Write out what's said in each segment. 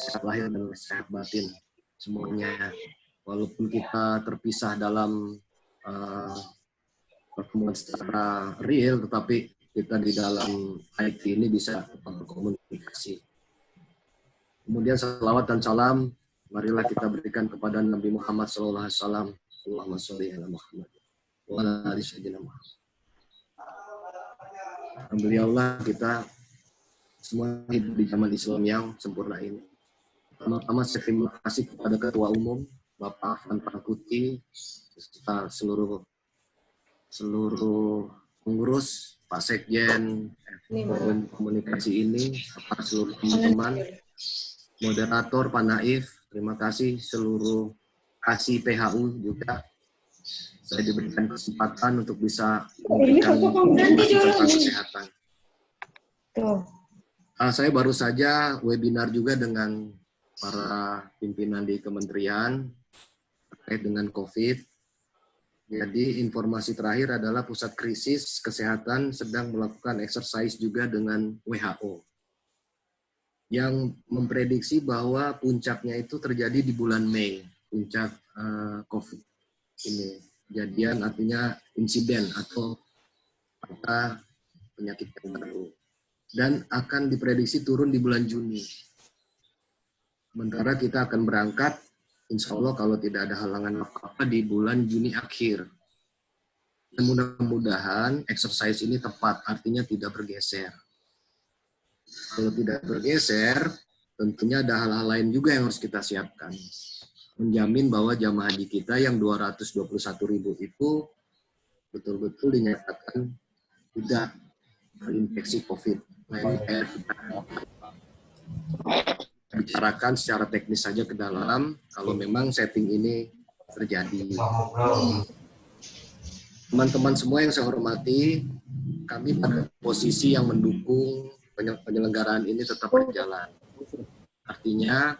sehat lahir dan sehat batin semuanya. Walaupun kita terpisah dalam pertemuan secara real, tetapi kita di dalam IT ini bisa berkomunikasi. Kemudian salawat dan salam marilah kita berikan kepada Nabi Muhammad SAW. Allahumma sholli ala Muhammad wa ala ali sayyidina Muhammad. Alhamdulillah kita semua hidup di zaman Islam yang sempurna ini. Pertama-tama saya terima kasih kepada Ketua Umum Bapak Afan Pangkuti, serta seluruh pengurus, Pak Sekjen, komunikasi ini, serta seluruh teman-teman, moderator Pak Naif, terima kasih seluruh kasih PHU juga. Saya diberikan kesempatan untuk bisa memberikan informasi tentang kesehatan. Saya baru saja webinar juga dengan para pimpinan di kementerian terkait dengan COVID. Jadi informasi terakhir adalah Pusat Krisis Kesehatan sedang melakukan exercise juga dengan WHO yang memprediksi bahwa puncaknya itu terjadi di bulan Mei, puncak COVID ini. Kejadian artinya insiden atau penyakit yang baru. Dan akan diprediksi turun di bulan Juni. Sementara kita akan berangkat, insya Allah kalau tidak ada halangan apa-apa di bulan Juni akhir. Dan mudah-mudahan exercise ini tepat, artinya tidak bergeser. Kalau tidak bergeser, tentunya ada hal-hal lain juga yang harus kita siapkan. Menjamin bahwa jamaah haji kita yang 221.000 itu betul-betul dinyatakan tidak terinfeksi COVID. Nah, ini bicarakan secara teknis saja ke dalam kalau memang setting ini terjadi. Teman-teman semua yang saya hormati, kami pada posisi yang mendukung penyelenggaraan ini tetap berjalan. Artinya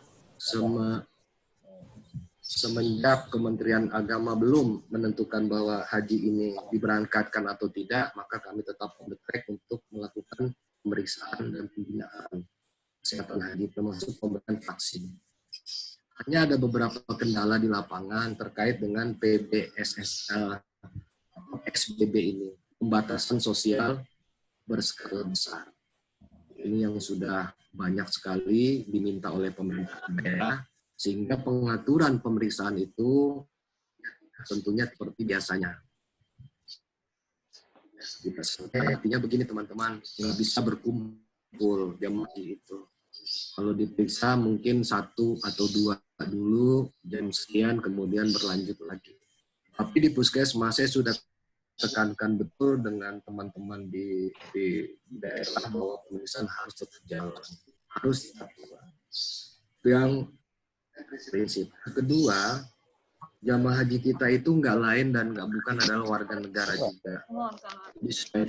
semenjak Kementerian Agama belum menentukan bahwa haji ini diberangkatkan atau tidak, maka kami tetap on the track untuk melakukan pemeriksaan dan pembinaan kesehatan haji, termasuk pemberian vaksin. Hanya ada beberapa kendala di lapangan terkait dengan PSBB ini, pembatasan sosial berskala besar. Ini yang sudah banyak sekali diminta oleh pemerintah daerah, sehingga pengaturan pemeriksaan itu tentunya seperti biasanya. Artinya begini teman-teman, nggak bisa berkumpul jam haji itu. Kalau diperiksa mungkin 1 atau 2 dulu, jam sekian, kemudian berlanjut lagi. Tapi di puskesmas saya sudah tekankan betul dengan teman-teman di daerah bahwa pemeriksaan harus tetap jalan. Harus tetap jalan. Itu yang prinsip. Kedua, jamaah haji kita itu nggak lain dan nggak bukan adalah warga negara juga. Jadi supaya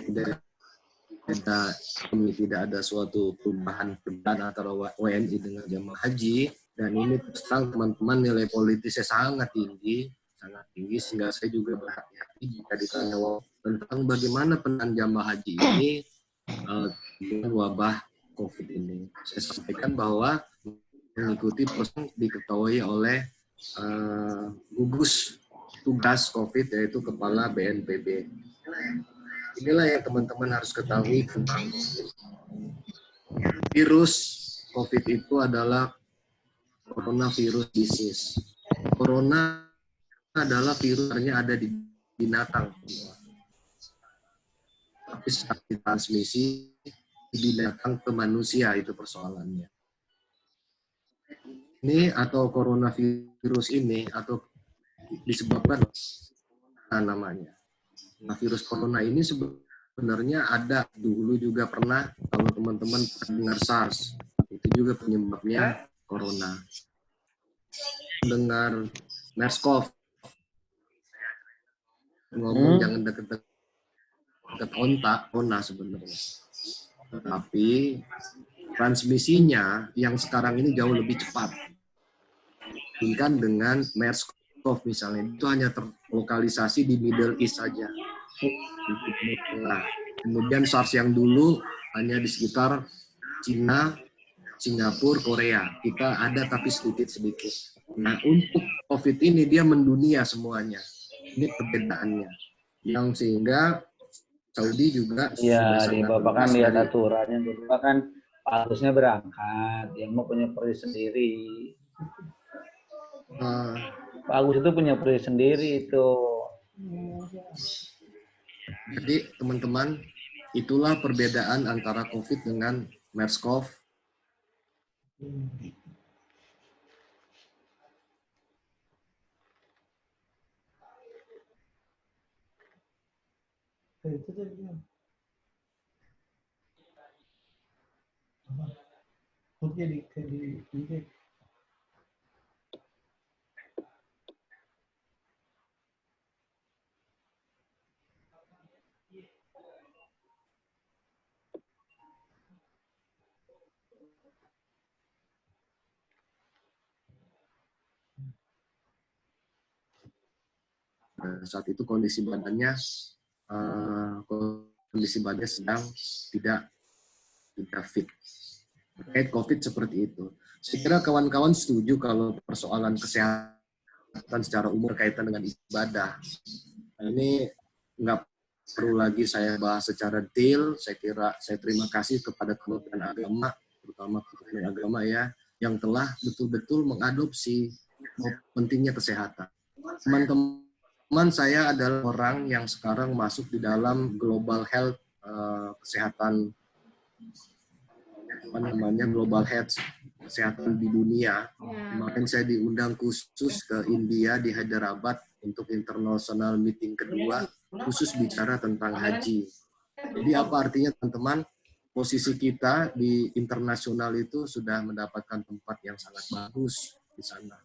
tidak ada suatu perubahan antara WNI dengan jamaah haji, dan ini tentang teman-teman nilai politisnya sangat tinggi sehingga saya juga berhati-hati jika ditanya tentang bagaimana peran jamaah haji ini dengan wabah COVID ini. Saya sampaikan bahwa mengikuti proses diketahui oleh gugus tugas COVID, yaitu Kepala BNPB. Inilah yang teman-teman harus ketahui tentang COVID. Virus COVID itu adalah coronavirus disease. Corona adalah virusnya ada di binatang. Tapi secara transmisi binatang ke manusia, itu persoalannya. Ini atau coronavirus ini atau disebabkan namanya. Nah, virus corona ini sebenarnya ada dulu juga pernah, kalau teman-teman dengar SARS, itu juga penyebabnya corona. Dengar MERS-CoV, ngomong jangan deket-deket corona sebenarnya. Tapi transmisinya yang sekarang ini jauh lebih cepat. Dibandingkan dengan MERS-CoV misalnya, itu hanya terlokalisasi di Middle East saja. Nah, kemudian SARS yang dulu hanya di sekitar Cina Singapura, Korea. Kita ada tapi sedikit-sedikit. Nah, untuk COVID ini dia mendunia semuanya. Ini perbedaannya. Yang sehingga Saudi juga sudah Iya, di sangat Bapak kan tegas lihat dari aturannya, Bapak kan harusnya berangkat, dia mau punya proyek sendiri. Pak Agus itu punya proyek sendiri itu. Jadi teman-teman, itulah perbedaan antara COVID dengan MERS-CoV. Saat itu kondisi badannya sedang tidak fit. Terkait COVID seperti itu. Saya kira kawan-kawan setuju kalau persoalan kesehatan secara umum berkaitan dengan ibadah. Nah, ini nggak perlu lagi saya bahas secara detail. Saya kira saya terima kasih kepada Kementerian Agama, terutama Kementerian Agama ya, yang telah betul-betul mengadopsi pentingnya kesehatan. Teman-teman saya adalah orang yang sekarang masuk di dalam global health, kesehatan global health, kesehatan di dunia. Kemarin saya diundang khusus ke India di Hyderabad untuk international meeting kedua, khusus bicara tentang haji. Jadi apa artinya teman-teman? Posisi kita di internasional itu sudah mendapatkan tempat yang sangat bagus di sana.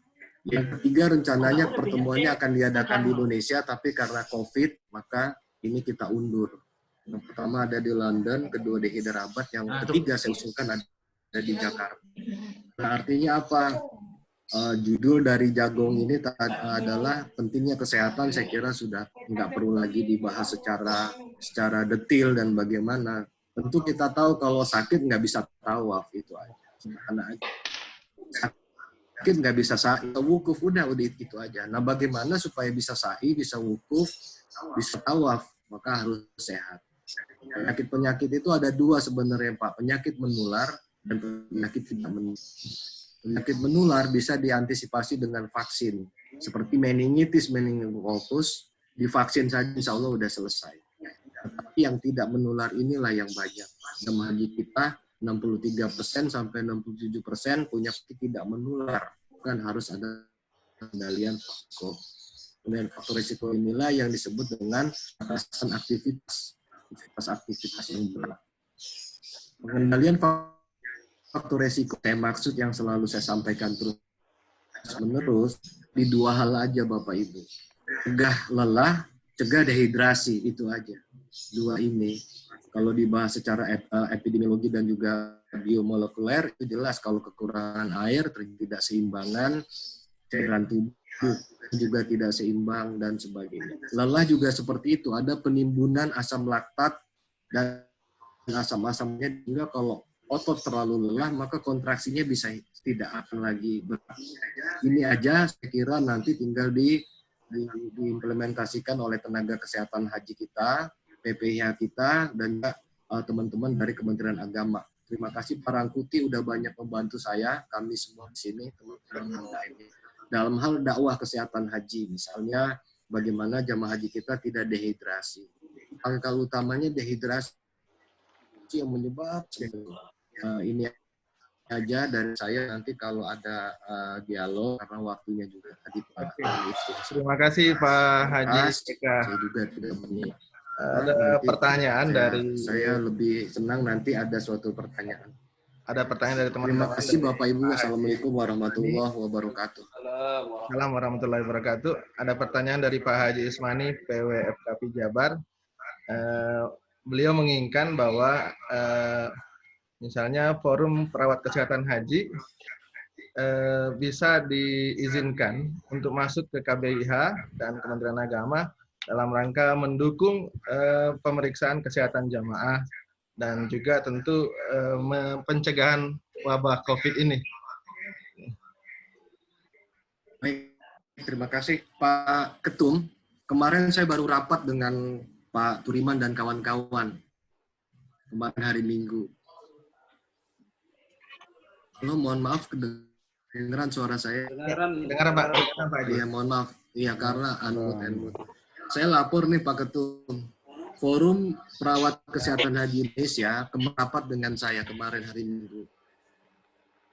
Yang ketiga rencananya pertemuannya akan diadakan di Indonesia, tapi karena COVID maka ini kita undur. Yang pertama ada di London, kedua di Hyderabad, yang ketiga saya usulkan ada di Jakarta. Nah, artinya apa? Judul dari Jagong ini adalah pentingnya kesehatan. Saya kira sudah nggak perlu lagi dibahas secara detail dan bagaimana. Tentu kita tahu kalau sakit nggak bisa tawaf, itu aja. Sederhana aja. Sakit nggak bisa sa'i, wukuf, udah itu aja. Nah, bagaimana supaya bisa sa'i, bisa wukuf, bisa tawaf, maka harus sehat. Penyakit-penyakit itu ada dua sebenarnya, Pak. Penyakit menular dan penyakit tidak menular. Penyakit menular bisa diantisipasi dengan vaksin. Seperti meningitis, meningokokus, divaksin saja insya Allah udah selesai. Tetapi yang tidak menular inilah yang banyak. Jemaah haji kita 63% sampai 67% punya tidak menular. Kan harus ada pengendalian faktor. Kemudian faktor risiko inilah yang disebut dengan batasan aktivitas yang berat. Pengendalian faktor risiko, saya maksud yang selalu saya sampaikan terus menerus di dua hal aja Bapak Ibu. Cegah lelah, cegah dehidrasi, itu aja. Dua ini. Kalau dibahas secara epidemiologi dan juga biomolekuler, itu jelas kalau kekurangan air, tidak seimbangan, cairan tubuh juga tidak seimbang, dan sebagainya. Lelah juga seperti itu, ada penimbunan asam laktat dan asam-asamnya, sehingga kalau otot terlalu lelah, maka kontraksinya bisa tidak akan lagi berat. Ini aja saya kira nanti tinggal diimplementasikan oleh tenaga kesehatan haji kita, PPH kita, dan teman-teman dari Kementerian Agama. Terima kasih Pak Rangkuti udah banyak membantu saya, kami semua di sini, teman-teman ini. Dalam hal dakwah kesehatan haji, misalnya bagaimana jamaah haji kita tidak dehidrasi. Pangkal utamanya dehidrasi yang menyebabkan ini aja dari saya. Nanti kalau ada dialog karena waktunya juga tadi Pak. Terima kasih Pak Haji. Saya juga tidak punya. Ada pertanyaan dari saya lebih senang nanti ada suatu pertanyaan. Ada pertanyaan dari teman-teman. Terima kasih Bapak Ibu. Assalamualaikum warahmatullahi wabarakatuh. Assalamualaikum warahmatullahi wabarakatuh. Ada pertanyaan dari Pak Haji Ismani, PWFKP Jabar. Beliau menginginkan bahwa misalnya forum perawat kesehatan haji bisa diizinkan untuk masuk ke KBIH dan Kementerian Agama dalam rangka mendukung pemeriksaan kesehatan jamaah dan juga tentu pencegahan wabah COVID ini? Baik, terima kasih Pak Ketum. Kemarin saya baru rapat dengan Pak Turiman dan kawan-kawan. Kemarin hari Minggu. Halo, mohon maaf kedengeran suara saya. Dengaran Pak. Dengaran, Pak Haji. Iya, mohon maaf. Iya, karena unmute. Saya lapor nih Pak Ketum. Forum Perawat Kesehatan Haji Indonesia rapat dengan saya kemarin hari Minggu.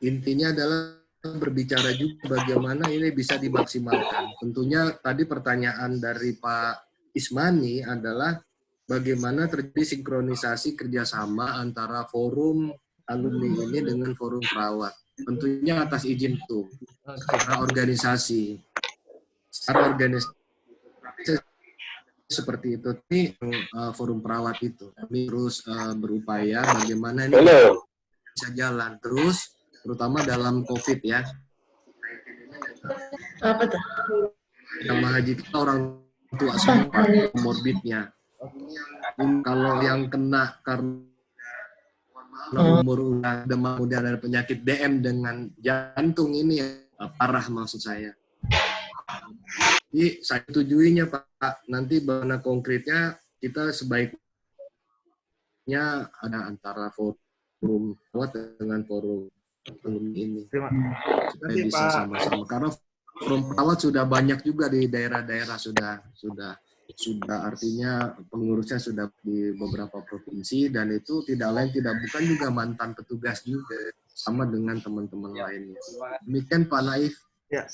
Intinya adalah berbicara juga bagaimana ini bisa dimaksimalkan. Tentunya tadi pertanyaan dari Pak Ismani adalah bagaimana terjadi sinkronisasi kerjasama antara forum alumni ini dengan forum perawat. Tentunya atas izin itu secara organisasi. Secara organisasi seperti itu. Ini forum perawat itu. Kami terus berupaya bagaimana ini bisa jalan terus, terutama dalam COVID ya. Apa tuh? Jamaah haji kita orang tua semua komorbidnya. Kalau yang kena karena umur udah demam, kemudian ada penyakit DM dengan jantung ini ya, parah maksud saya. Jadi saya setujuinya Pak, nanti bagaimana konkretnya kita sebaiknya ada antara forum perawat dengan forum ini. Supaya bisa sama-sama. Karena forum perawat sudah banyak juga di daerah-daerah sudah artinya pengurusnya sudah di beberapa provinsi dan itu tidak lain tidak bukan juga mantan petugas juga sama dengan teman-teman lainnya. Demikian Pak Naif. Ya.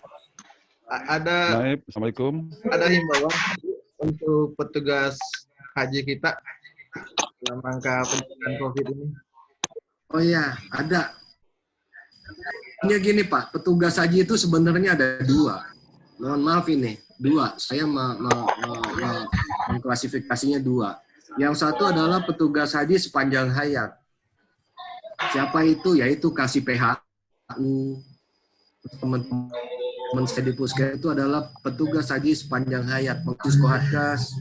Ada Naib, Assalamualaikum. Ada himbauan untuk petugas haji kita dalam rangka pencegahan COVID ini. Oh ya, ada. Ini gini Pak, petugas haji itu sebenarnya ada dua. Mohon maaf ini, dua. Saya mengklasifikasinya dua. Yang satu adalah petugas haji sepanjang hayat. Siapa itu? Yaitu kasih PHU, teman-teman saya di Puskes itu adalah petugas haji sepanjang hayat, Pengurus Kohadkas.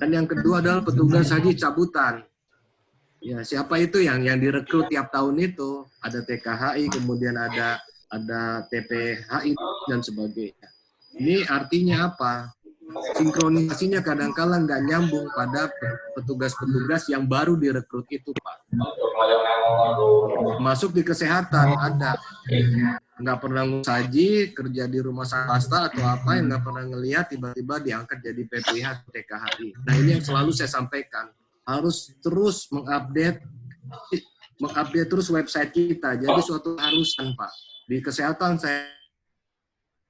Dan yang kedua adalah petugas haji cabutan. Ya, siapa itu yang direkrut tiap tahun itu? Ada TKHI, kemudian ada TPHI dan sebagainya. Ini artinya apa? Sinkronisasinya kadang-kala nggak nyambung pada petugas-petugas yang baru direkrut itu, Pak. Masuk di kesehatan ada. Nggak pernah ngurus haji, kerja di rumah swasta atau apa, yang nggak pernah ngelihat tiba-tiba diangkat jadi PPH atau TKHI. Nah ini yang selalu saya sampaikan, harus terus mengupdate terus website kita. Jadi suatu harusan Pak, di kesehatan saya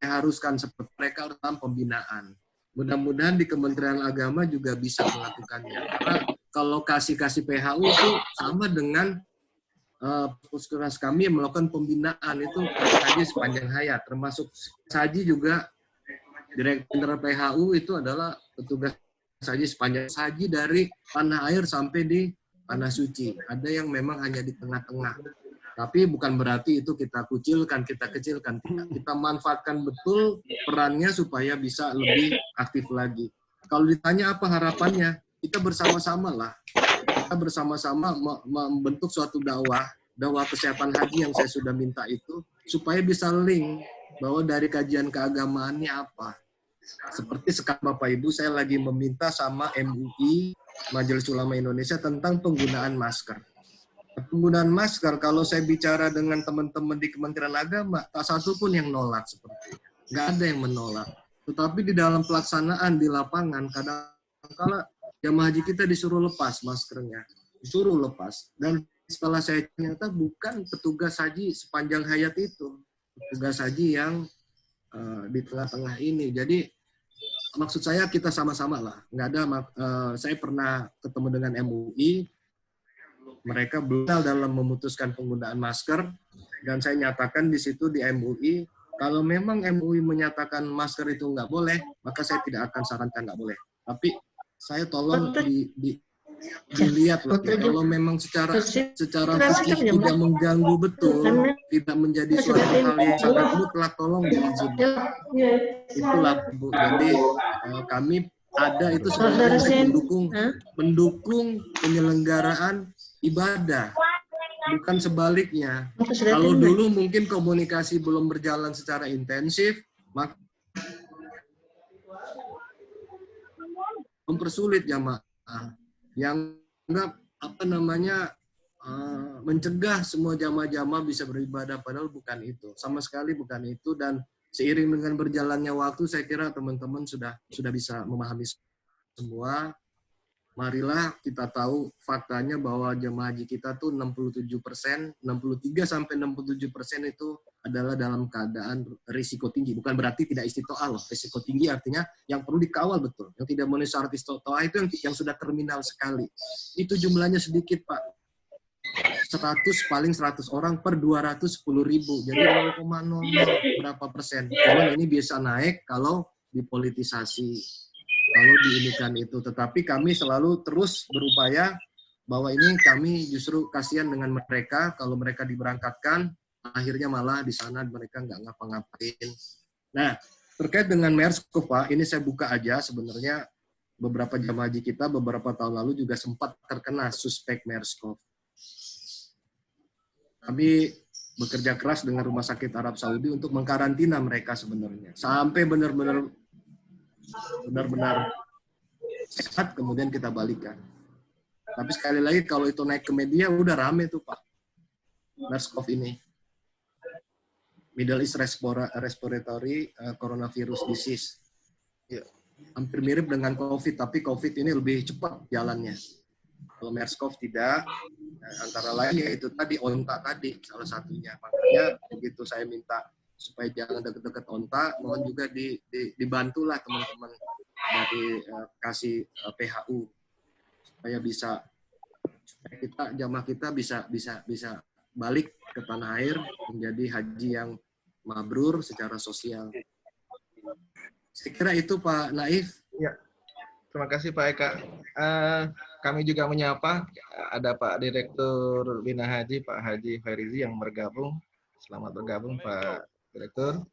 haruskan seperti mereka dalam pembinaan. Mudah-mudahan di Kementerian Agama juga bisa melakukannya. Karena kalau kasih PHU itu sama dengan puskesmas kami yang melakukan pembinaan itu haji sepanjang hayat, termasuk haji juga direktur PHU itu adalah petugas haji sepanjang haji dari tanah air sampai di tanah suci. Ada yang memang hanya di tengah-tengah, tapi bukan berarti itu kita kecilkan. Kita manfaatkan betul perannya supaya bisa lebih aktif lagi. Kalau ditanya apa harapannya, kita bersama-sama lah. Kita bersama-sama membentuk suatu dakwah kesehatan haji yang saya sudah minta itu, supaya bisa link bahwa dari kajian keagamaannya apa. Seperti sekarang Bapak Ibu, saya lagi meminta sama MUI, Majelis Ulama Indonesia, tentang penggunaan masker. Penggunaan masker, kalau saya bicara dengan teman-teman di Kementerian Agama, tak satu pun yang nolak seperti itu. Nggak ada yang menolak. Tetapi di dalam pelaksanaan di lapangan, kadang-kala jamaah haji kita disuruh lepas maskernya, disuruh lepas. Dan setelah saya ternyata bukan petugas haji sepanjang hayat itu, petugas haji yang di tengah-tengah ini. Jadi maksud saya kita sama-sama lah. Nggak ada. Saya pernah ketemu dengan MUI, mereka belum dalam memutuskan penggunaan masker, dan saya nyatakan di situ di MUI, kalau memang MUI menyatakan masker itu nggak boleh, maka saya tidak akan sarankan nggak boleh. Tapi saya tolong dilihat loh, kalau memang secara fikih tidak mengganggu betul, tidak menjadi suatu hal yang sangat mutlak, tolong diizinkan. Itulah Bu. Jadi kami ada itu sebenarnya mendukung penyelenggaraan ibadah. bukan sebaliknya. Apa sudah Kalau terima? dulu mungkin komunikasi belum berjalan secara intensif, maka mempersulit jamaah yang enggak mencegah semua jamaah-jamaah bisa beribadah, padahal bukan itu, sama sekali bukan itu. Dan seiring dengan berjalannya waktu, saya kira teman-teman sudah bisa memahami semua. Marilah kita tahu faktanya bahwa jemaah haji kita tuh 67%, 63-67% itu adalah dalam keadaan risiko tinggi. Bukan berarti tidak istiqtoah loh. Risiko tinggi artinya yang perlu dikawal betul. Yang tidak memenuhi syarat istiqtoah itu yang sudah terminal sekali. Itu jumlahnya sedikit, Pak. 100 orang per 210.000. Jadi 0,00 berapa persen. Cuman ini bisa naik kalau dipolitisasi. Kalau diinikan itu, tetapi kami selalu terus berupaya bahwa ini kami justru kasihan dengan mereka kalau mereka diberangkatkan, akhirnya malah di sana mereka nggak ngapa-ngapain. Nah, terkait dengan MERS-CoV, Pak, ini saya buka aja sebenarnya beberapa jamaah haji kita beberapa tahun lalu juga sempat terkena suspek MERS-CoV. Kami bekerja keras dengan Rumah Sakit Arab Saudi untuk mengkarantina mereka sebenarnya sampai benar-benar sehat, kemudian kita balikan. Tapi sekali lagi kalau itu naik ke media udah rame tuh Pak, MERS-CoV ini, Middle East Respiratory Coronavirus Disease. Hampir mirip dengan COVID, tapi COVID ini lebih cepat jalannya. Kalau MERS-CoV tidak, antara lain yaitu tadi onta tadi salah satunya. Makanya begitu saya minta supaya jangan dekat-dekat onta, mohon juga dibantulah teman-teman dari kasih PHU supaya jamaah kita bisa balik ke tanah air menjadi haji yang mabrur secara sosial. Saya kira itu Pak Naif. Ya, terima kasih Pak Eka. Kami juga menyapa ada Pak Direktur Bina Haji, Pak Haji Fairizi yang bergabung. Selamat bergabung Pak Direktur.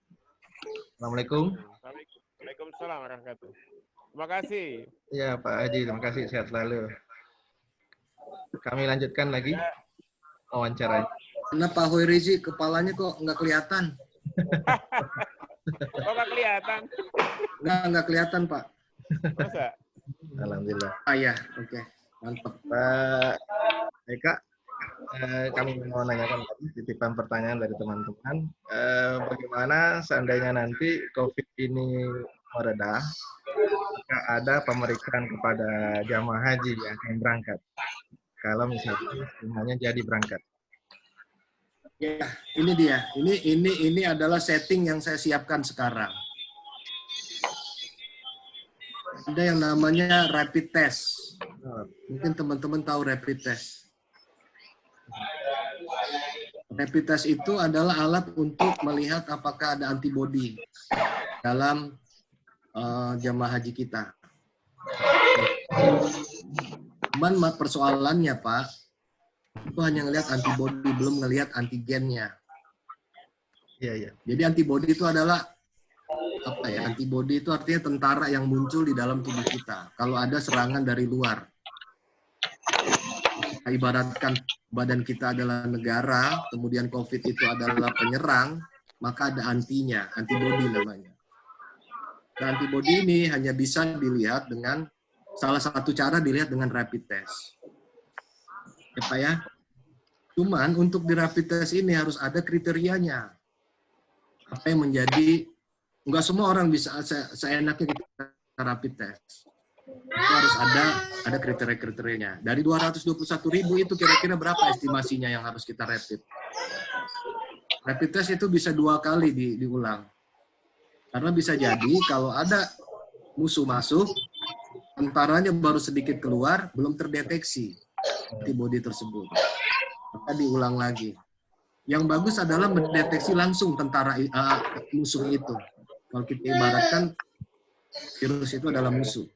Assalamualaikum. Waalaikumsalam warahmatullahi wabarakatuh. Terima kasih. Ya Pak Haji, terima kasih, sehat selalu. Kami lanjutkan lagi wawancaranya. Karena Pak Fairizi kepalanya kok nggak kelihatan. Kok nggak kelihatan? Nggak kelihatan Pak. Masa? Alhamdulillah. Ya, oke. Mantap. Pak Eka, kami mau nanyakan titipan pertanyaan dari teman-teman. Bagaimana seandainya nanti COVID ini mereda, jika ada pemeriksaan kepada jamaah haji yang akan berangkat? Kalau misalnya semuanya jadi berangkat. Ya, ini dia. Ini adalah setting yang saya siapkan sekarang. Ada yang namanya rapid test. Mungkin teman-teman tahu rapid test. Rapid test itu adalah alat untuk melihat apakah ada antibodi dalam jamaah haji kita. Cuman persoalannya Pak, itu hanya ngelihat antibodi, belum ngelihat antigennya. Iya. Jadi antibodi itu adalah apa ya? Antibodi itu artinya tentara yang muncul di dalam tubuh kita kalau ada serangan dari luar. Ibaratkan badan kita adalah negara, kemudian COVID itu adalah penyerang, maka ada antinya, antibodi namanya. Nah, antibodi ini hanya bisa dilihat dengan salah satu cara dilihat dengan rapid test. Ya Pak ya. Cuman untuk di rapid test ini harus ada kriterianya. Apa yang menjadi, nggak semua orang bisa seenaknya kita rapid test. Itu harus ada kriteria-kriterianya. Dari 221.000 itu kira-kira berapa estimasinya yang harus kita rapid? Rapid test itu bisa 2 kali diulang. Karena bisa jadi kalau ada musuh masuk, tentaranya baru sedikit keluar, belum terdeteksi antibodi tersebut. Maka diulang lagi. Yang bagus adalah mendeteksi langsung tentara musuh itu. Kalau kita ibaratkan virus itu adalah musuh.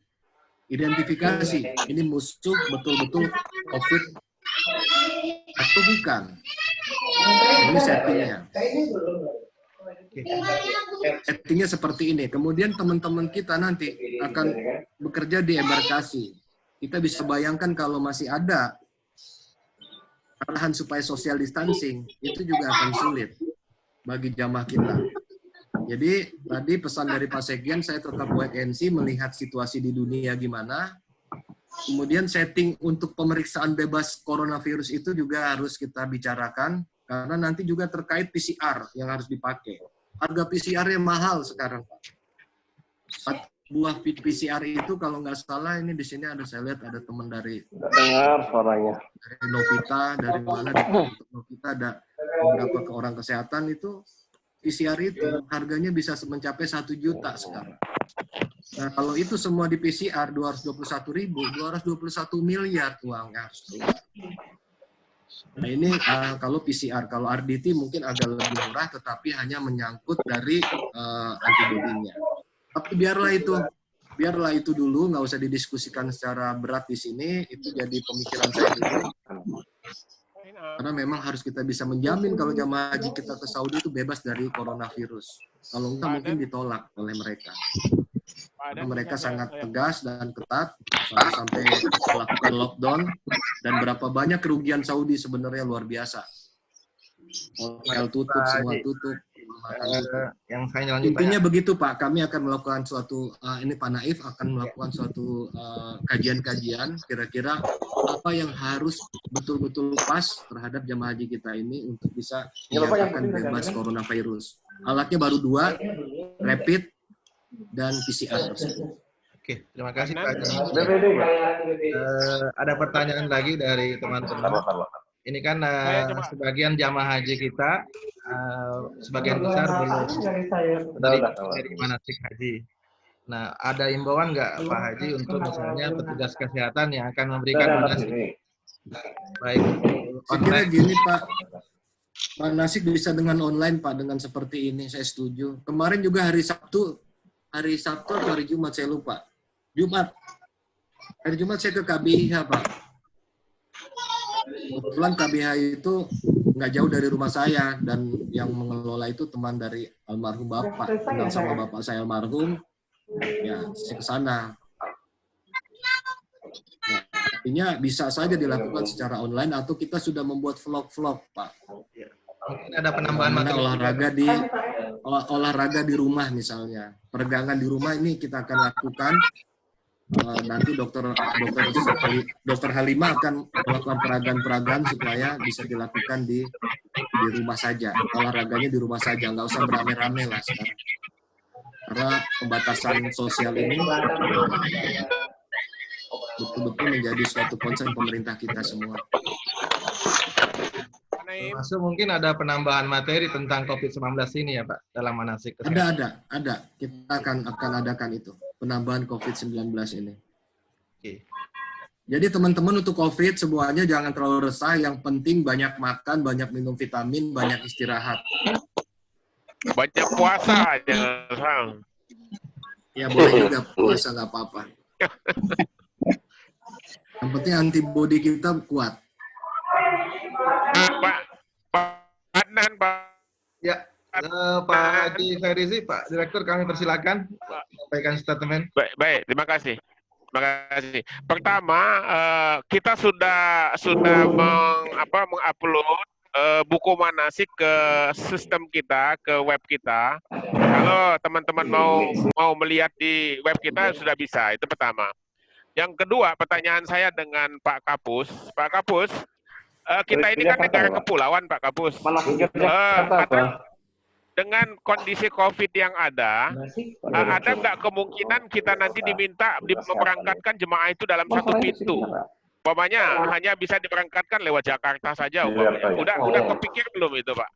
Identifikasi, ini musuh betul-betul COVID atau bukan. Ini settingnya. Settingnya seperti ini. Kemudian teman-teman kita nanti akan bekerja di embarkasi. Kita bisa bayangkan kalau masih ada arahan supaya social distancing itu juga akan sulit bagi jamaah kita. Jadi tadi pesan dari Pak Sekjen, saya tetap wait and see, melihat situasi di dunia gimana. Kemudian setting untuk pemeriksaan bebas coronavirus itu juga harus kita bicarakan, karena nanti juga terkait PCR yang harus dipakai. Harga PCR-nya mahal sekarang, Pak. Satu buah PCR itu kalau nggak salah, ini di sini ada, saya lihat ada teman dari Dengar suaranya. dari Novita, dari mana, dari Novita ada beberapa ke orang kesehatan itu, PCR itu harganya bisa mencapai 1 juta sekarang. Nah, kalau itu semua di PCR 221 miliar uang yang harus keluar. Nah, ini kalau PCR, kalau RDT mungkin agak lebih murah, tetapi hanya menyangkut dari antibodinya. Tapi biarlah itu dulu, nggak usah didiskusikan secara berat di sini. Itu jadi pemikiran saya dulu. Karena memang harus kita bisa menjamin kalau jamaah haji kita ke Saudi itu bebas dari coronavirus. Kalau enggak mungkin ditolak oleh mereka. Karena mereka sangat tegas dan ketat sampai melakukan lockdown, dan berapa banyak kerugian Saudi sebenarnya luar biasa. Hotel tutup, semua tutup. Yang saya lanjut Intinya begitu Pak, kami akan melakukan suatu, ini Pak Naif akan melakukan suatu kajian-kajian kira-kira apa yang harus betul-betul pas terhadap jamaah haji kita ini untuk bisa dinyatakan bebas coronavirus. Alatnya baru 2, rapid dan PCR tersebut. Oke, terima kasih Pak Haji. Ada pertanyaan lagi dari teman-teman. Ini kan sebagian jamaah haji kita, sebagian besar belum dari manasik haji. Nah, ada imbauan nggak Pak Haji untuk misalnya petugas kesehatan yang akan memberikan manasik? Baik. Saya kira gini Pak, manasik bisa dengan online Pak, dengan seperti ini saya setuju. Kemarin juga hari Sabtu atau hari Jumat saya lupa. Hari Jumat saya ke KBIH Pak. Kebetulan KBH itu nggak jauh dari rumah saya, dan yang mengelola itu teman dari almarhum Bapak, kenal sama Bapak saya almarhum, ya saya ke sana. Ya, artinya bisa saja dilakukan secara online atau kita sudah membuat vlog-vlog Pak. Mungkin ada penambahan materi olahraga di rumah misalnya, peregangan di rumah ini kita akan lakukan. Nanti dokter Halimah akan melakukan peragaan supaya bisa dilakukan di rumah saja, olahraganya di rumah saja, nggak usah beramai-ramai lah sekarang. Karena pembatasan sosial ini betul-betul menjadi suatu concern pemerintah kita semua. Masuk mungkin ada penambahan materi tentang COVID-19 ini ya Pak dalam manasik kesehatan. Ada. Kita akan adakan itu, penambahan COVID-19 ini. Oke. Jadi teman-teman untuk COVID semuanya jangan terlalu resah, yang penting banyak makan, banyak minum vitamin, banyak istirahat. Banyak puasa aja. Ya boleh juga puasa, nggak apa-apa. Yang penting antibodi kita kuat. Pak. Ya, Pak Haji Fairizi, Pak Direktur, kami persilakan sampaikan statement. Baik, terima kasih. Pertama, kita sudah mengupload buku manasik ke sistem kita, ke web kita. Kalau teman-teman mau melihat di web kita sudah bisa. Itu pertama. Yang kedua, pertanyaan saya dengan Pak Kapus. Pak Kapus, kita ini kan negara kepulauan, Pak Kapus. Dengan kondisi COVID yang ada nggak kemungkinan kita nanti diminta memberangkatkan jemaah itu dalam satu pintu? Umpamanya hanya bisa diberangkatkan lewat Jakarta saja. Udah kepikir belum itu, Pak?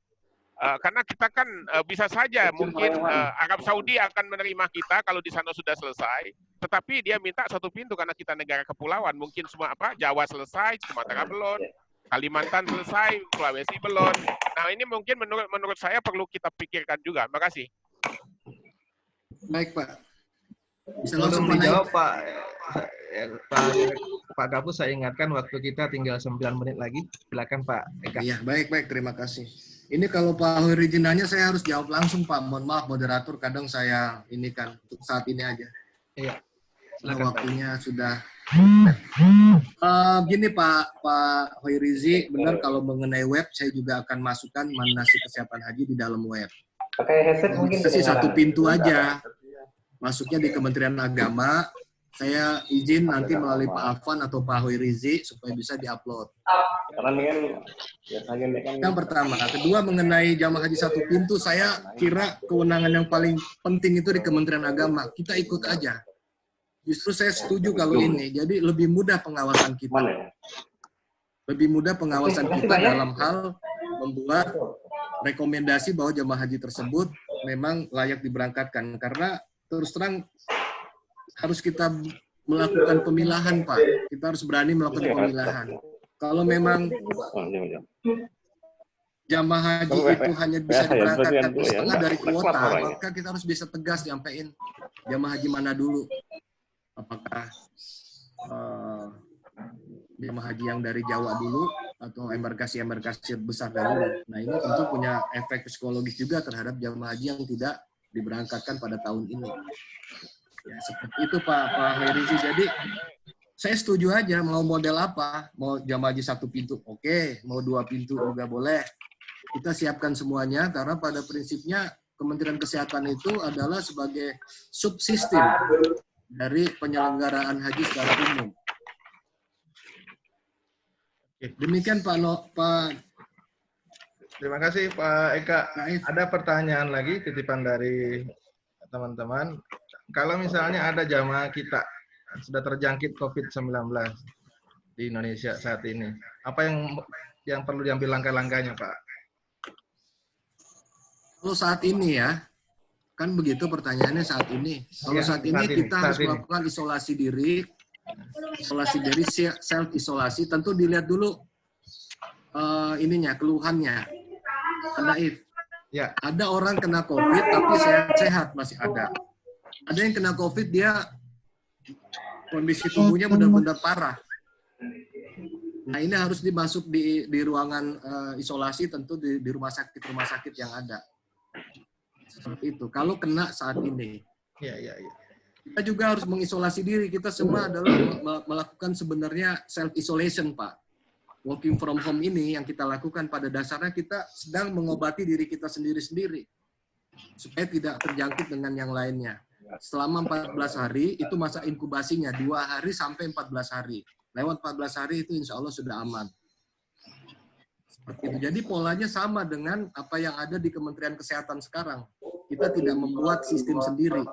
Karena kita kan bisa saja mungkin Arab Saudi akan menerima kita kalau di sana sudah selesai, tetapi dia minta satu pintu karena kita negara kepulauan. Mungkin semua Jawa selesai, Sumatera belum, Kalimantan selesai, Sulawesi belum. Nah ini mungkin menurut saya perlu kita pikirkan juga. Makasih. Baik Pak. Bisa langsung langsung dijawab Pak Kapus, saya ingatkan waktu kita tinggal 9 menit lagi. Silakan Pak Eka. Iya, baik, terima kasih. Ini kalau Pak originalnya saya harus jawab langsung Pak. Mohon maaf moderator, kadang saya ini kan untuk saat ini aja. Iya. Silakan, waktunya Pak. Sudah Gini Pak Hoirizi, benar kalau mengenai web, saya juga akan masukkan manasik kesehatan haji di dalam web. Pakai headset mungkin. Bisa sih satu pintu aja. Masuknya di Kementerian Agama. Saya izin nanti melalui Pak Afwan atau Pak Hoirizi supaya bisa diupload. Yang pertama. Kedua, mengenai jamaah haji satu pintu, saya kira kewenangan yang paling penting itu di Kementerian Agama. Kita ikut aja. Justru saya setuju kalau ini. Jadi lebih mudah pengawasan kita. Lebih mudah pengawasan kita dalam hal membuat rekomendasi bahwa jamaah haji tersebut memang layak diberangkatkan. Karena terus terang harus kita melakukan pemilahan, Pak. Kita harus berani melakukan pemilahan. Kalau memang jamaah haji itu hanya bisa diberangkatkan setengah dari kuota, maka kita harus bisa tegas nyampein jamaah haji mana dulu. Apakah jamaah haji yang dari Jawa dulu atau embarkasi-embarkasi besar dahulu. Nah, ini tentu punya efek psikologis juga terhadap jamaah haji yang tidak diberangkatkan pada tahun ini. Ya, seperti itu Pak Hoirizi. Jadi saya setuju aja, mau model apa, mau jamaah haji satu pintu, oke, mau 2 pintu juga boleh. Kita siapkan semuanya karena pada prinsipnya Kementerian Kesehatan itu adalah sebagai subsistem dari penyelenggaraan haji secara umum. Demikian Pak. Terima kasih Pak Eka. Ada pertanyaan lagi titipan dari teman-teman. Kalau misalnya ada jamaah kita sudah terjangkit COVID-19 di Indonesia saat ini, apa yang perlu diambil langkah-langkahnya, Pak? Kalau saat ini ya, kan begitu pertanyaannya saat ini. Kalau saat ini kita harus melakukan isolasi diri, self isolasi. Tentu dilihat dulu keluhannya. Naif. Ya. Ada orang kena COVID tapi sehat masih ada. Ada yang kena COVID dia kondisi tubuhnya benar-benar parah. Nah, ini harus dimasuk di ruangan isolasi, tentu di rumah sakit yang ada. Seperti itu. Kalau kena saat ini. Ya. Kita juga harus mengisolasi diri. Kita semua adalah melakukan sebenarnya self isolation, Pak. Working from home ini yang kita lakukan pada dasarnya kita sedang mengobati diri kita sendiri-sendiri supaya tidak terjangkit dengan yang lainnya. Selama 14 hari itu masa inkubasinya 2 hari sampai 14 hari. Lewat 14 hari itu insya Allah sudah aman. Seperti itu. Jadi polanya sama dengan apa yang ada di Kementerian Kesehatan sekarang. Kita tidak membuat sistem sendiri.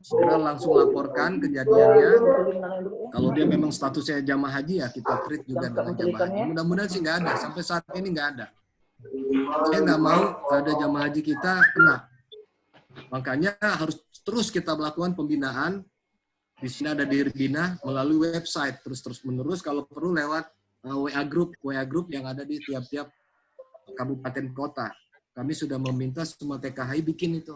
Segera langsung laporkan kejadiannya. Kalau dia memang statusnya jamaah haji ya kita treat juga dengan jamaah haji. Mudah-mudahan sih nggak ada. Sampai saat ini nggak ada. Saya nggak mau ada jamaah haji kita kena. Makanya harus terus kita melakukan pembinaan. Di sini ada Dirbina melalui website terus-menerus kalau perlu lewat WA group yang ada di tiap-tiap kabupaten kota. Kami sudah meminta semua TKHI bikin itu.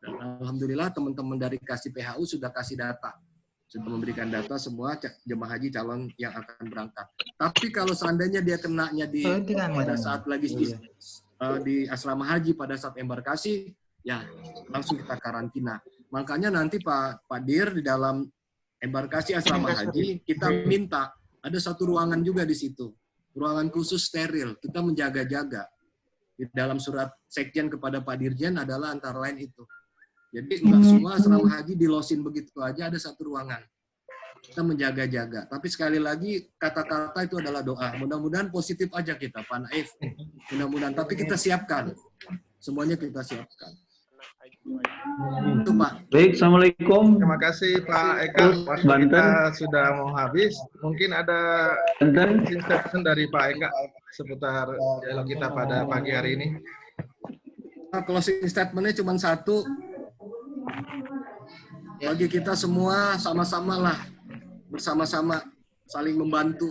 Dan alhamdulillah teman-teman dari PHU sudah kasih data. Sudah memberikan data semua jemaah haji calon yang akan berangkat. Tapi kalau seandainya dia kenanya pada saat lagi di asrama haji pada saat embarkasi, ya langsung kita karantina. Makanya nanti Pak Dir di dalam embarkasi asrama haji kita minta ada satu ruangan juga di situ, ruangan khusus steril. Kita menjaga-jaga. Di dalam surat sekjen kepada Pak Dirjen adalah antara lain itu. Jadi nggak semua asrama haji dilosin begitu aja, ada satu ruangan. Kita menjaga-jaga. Tapi sekali lagi kata-kata itu adalah doa. Mudah-mudahan positif aja kita, Pak Naif. Mudah-mudahan. Tapi kita siapkan. Semuanya kita siapkan. Itu Pak. Baik, Assalamualaikum. Terima kasih Pak Eka. Waktu kita sudah mau habis. Mungkin ada statement dari Pak Eka seputar dialog kita pada pagi hari ini. Closing statement-nya cuma satu. Bagi kita semua sama-samalah bersama-sama saling membantu.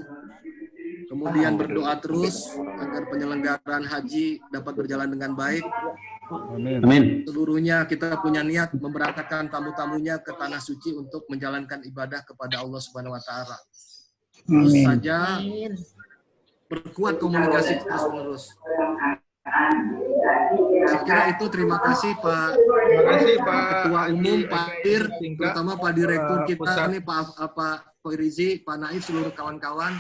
Kemudian berdoa terus agar penyelenggaraan haji dapat berjalan dengan baik. Amin. Seluruhnya kita punya niat memberangkatkan tamu-tamunya ke tanah suci untuk menjalankan ibadah kepada Allah Subhanahu wa taala. Terus saja berkuat komunikasi terus-menerus. Saya kira itu. Terima kasih Pak Terima kasih Pak Ketua Umum, Pak Dir, Singkat, terutama Pak Direktur kita Pusat. nih, Pak Rizi, Pak Naif, seluruh kawan-kawan.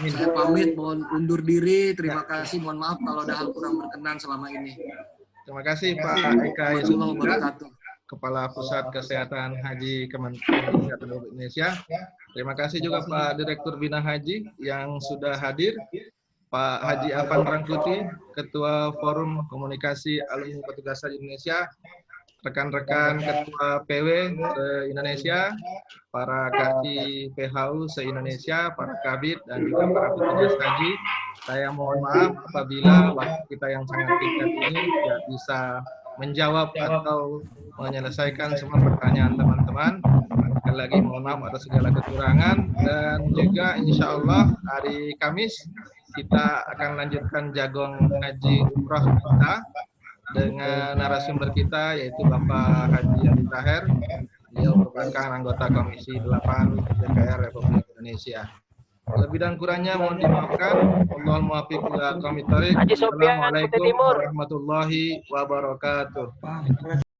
Saya pamit, mohon undur diri. Terima kasih, mohon maaf kalau ada hal kurang berkenan selama ini. Terima kasih Pak Eka Warahmatullahi Yusuf, wabarakatuh. Kepala Pusat Kesehatan Haji Kementerian Kesehatan Republik Indonesia. Terima kasih juga Pak Direktur Bina Haji yang sudah hadir. Pak Haji Afan Rangkuti, Ketua Forum Komunikasi Alumni Petugas Haji Indonesia, rekan-rekan Ketua PW se-Indonesia, para KADI PHU se-Indonesia, para kabid, dan juga para petugas haji. Saya mohon maaf apabila waktu kita yang sangat singkat ini tidak bisa menjawab atau menyelesaikan semua pertanyaan teman-teman. Sekali lagi mohon maaf atas segala kekurangan, dan juga insya Allah hari Kamis kita akan lanjutkan Jagong Haji Umroh kita dengan narasumber kita yaitu Bapak Haji Ali Taher. Beliau merupakan anggota Komisi 8 DPR Republik Indonesia. Lebih dan kurangnya mohon dimaafkan. Wallahul muwaffiq ila aqwamit thoriq. Assalamualaikum warahmatullahi wabarakatuh.